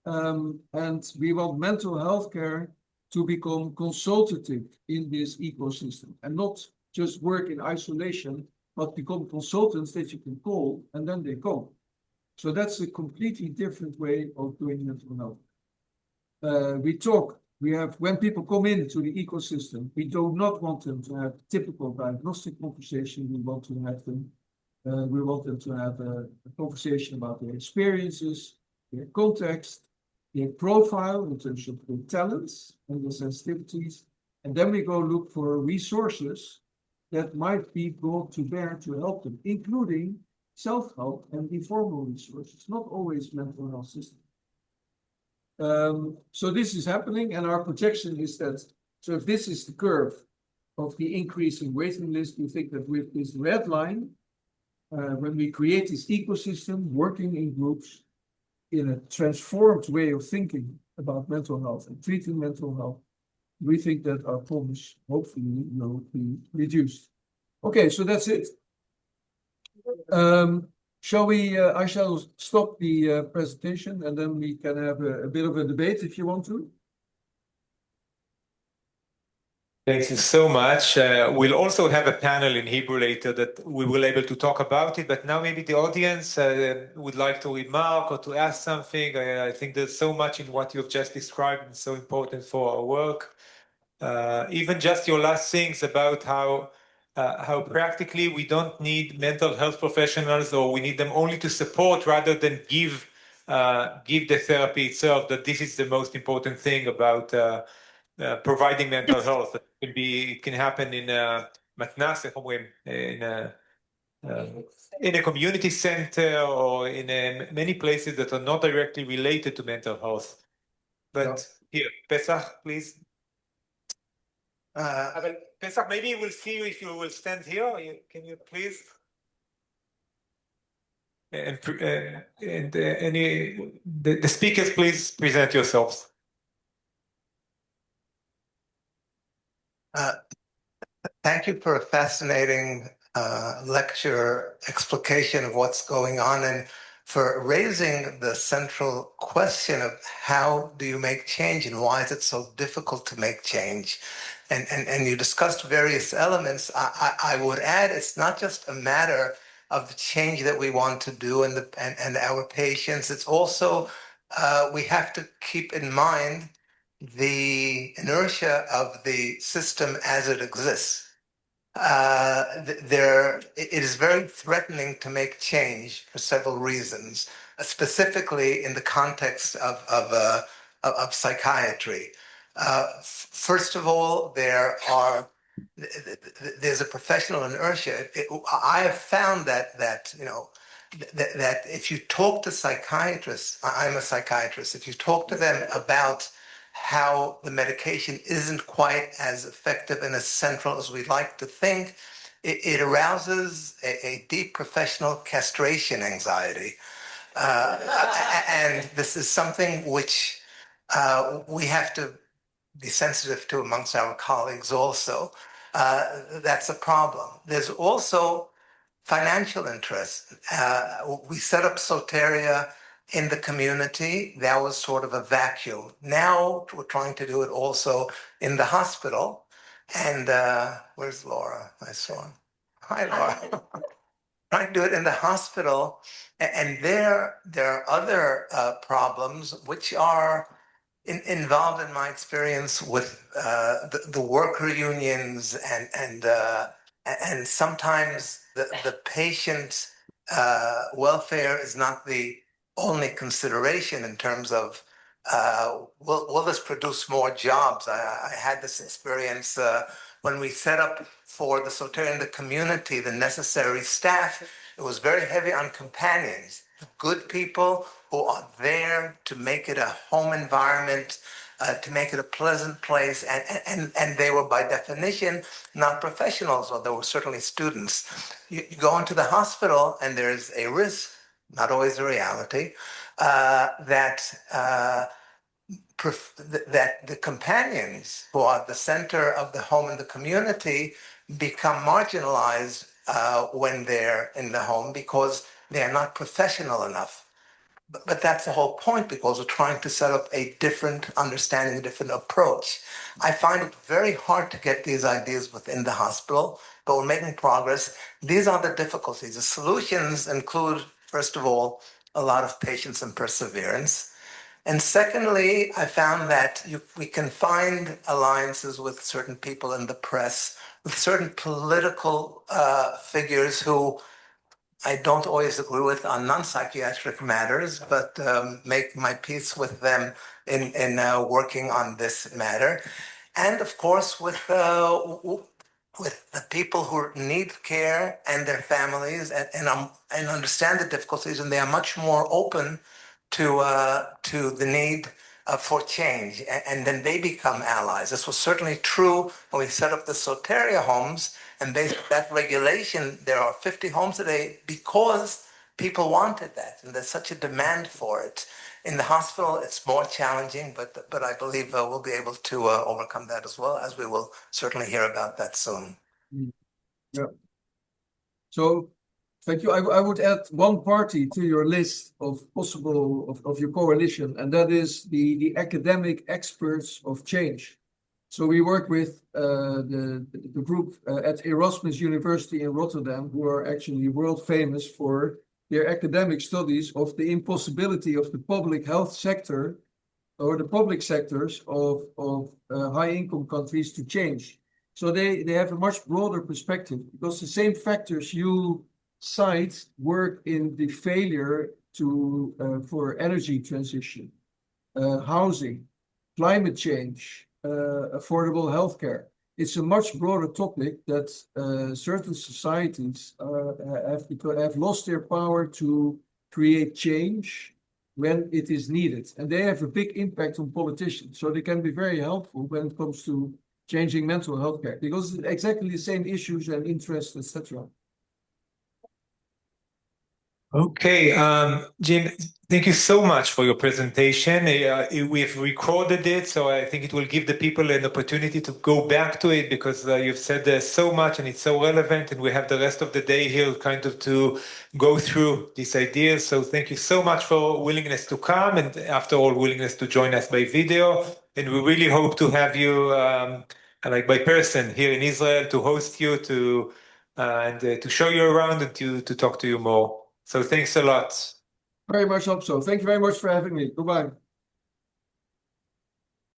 And we want mental health care to become consultative in this ecosystem and not just work in isolation, but become consultants that you can call and then they come. So that's a completely different way of doing mental health. When people come into the ecosystem, we do not want them to have typical diagnostic conversation. We want them to have a conversation about their experiences, their context, their profile in terms of their talents and their sensitivities. And then we go look for resources that might be brought to bear to help them, including self-help and informal resources, not always mental health systems. So this is happening, and our projection is that, so if this is the curve of the increase in waiting list, we think that with this red line, when we create this ecosystem, working in groups in a transformed way of thinking about mental health and treating mental health, we think that our problems hopefully will be reduced. Okay, so that's it. I shall stop the presentation and then we can have a bit of a debate if you want to. Thank you so much. We'll also have a panel in Hebrew later that we will be able to talk about it, but now maybe the audience would like to remark or to ask something. I think there's so much in what you've just described and so important for our work. Even just your last things about how practically we don't need mental health professionals, or we need them only to support rather than give the therapy itself, that this is the most important thing about providing mental health. It can happen in a matnas, in a community center or in many places that are not directly related to mental health. But here, Pesach, please. Pesach, maybe we'll see you if you will stand here. Can you please? And the speakers, please present yourselves. Thank you for a fascinating lecture explication of what's going on and for raising the central question of how do you make change and why is it so difficult to make change. And you discussed various elements. I would add it's not just a matter of the change that we want to do and our patients. It's also we have to keep in mind the inertia of the system as it exists. It is very threatening to make change for several reasons, specifically in the context of psychiatry. First of all, there's a professional inertia. I have found that if you talk to psychiatrists, I'm a psychiatrist, if you talk to them about how the medication isn't quite as effective and as central as we'd like to think, it arouses a deep professional castration anxiety. And this is something which we have to be sensitive to amongst our colleagues also. That's a problem. There's also financial interest. We set up Soteria in the community. That was sort of a vacuum. Now we're trying to do it also in the hospital. And where's Laura? I saw her. Hi, Laura. Trying to do it in the hospital. And there are other problems which are involved in my experience with the worker unions and sometimes the patient welfare is not the only consideration in terms of will this produce more jobs? I had this experience when we set up for the Soteria in the community, the necessary staff. It was very heavy on companions, good people who are there to make it a home environment, to make it a pleasant place. And they were by definition not professionals, or there were certainly students. You go into the hospital and there's a risk, not always a reality, that that the companions who are the center of the home and the community become marginalized when they're in the home because they're not professional enough. But that's the whole point, because we're trying to set up a different understanding, a different approach. I find it very hard to get these ideas within the hospital, but we're making progress. These are the difficulties. The solutions include, first of all, a lot of patience and perseverance. And secondly, I found that we can find alliances with certain people in the press, with certain political figures who I don't always agree with on non-psychiatric matters, but make my peace with them in working on this matter. And of course, with the people who need care and their families and understand the difficulties, and they are much more open to the need for change, and then they become allies. This was certainly true when we set up the Soteria homes, and based on that regulation, there are 50 homes today because people wanted that, and there's such a demand for it. In the hospital, it's more challenging, but I believe we'll be able to overcome that as well, as we will certainly hear about that soon. Yeah. So, thank you. I would add one party to your list of possible of your coalition, and that is the academic experts of change. So we work with the group at Erasmus University in Rotterdam, who are actually world famous for their academic studies of the impossibility of the public health sector or the public sectors of high-income countries to change. So they have a much broader perspective, because the same factors you cite work in the failure for energy transition, housing, climate change, affordable healthcare. It's a much broader topic that certain societies have lost their power to create change when it is needed. And they have a big impact on politicians. So they can be very helpful when it comes to changing mental health care, because it's exactly the same issues and interests, etc. Okay, Jim, thank you so much for your presentation. We've recorded it, so I think it will give the people an opportunity to go back to it, because you've said so much and it's so relevant, and we have the rest of the day here kind of to go through these ideas. So thank you so much for willingness to come, and after all, willingness to join us by video. And we really hope to have you like by person here in Israel, to host you, and to show you around, and to talk to you more. So thanks a lot. Very much hope so. Thank you very much for having me. Goodbye.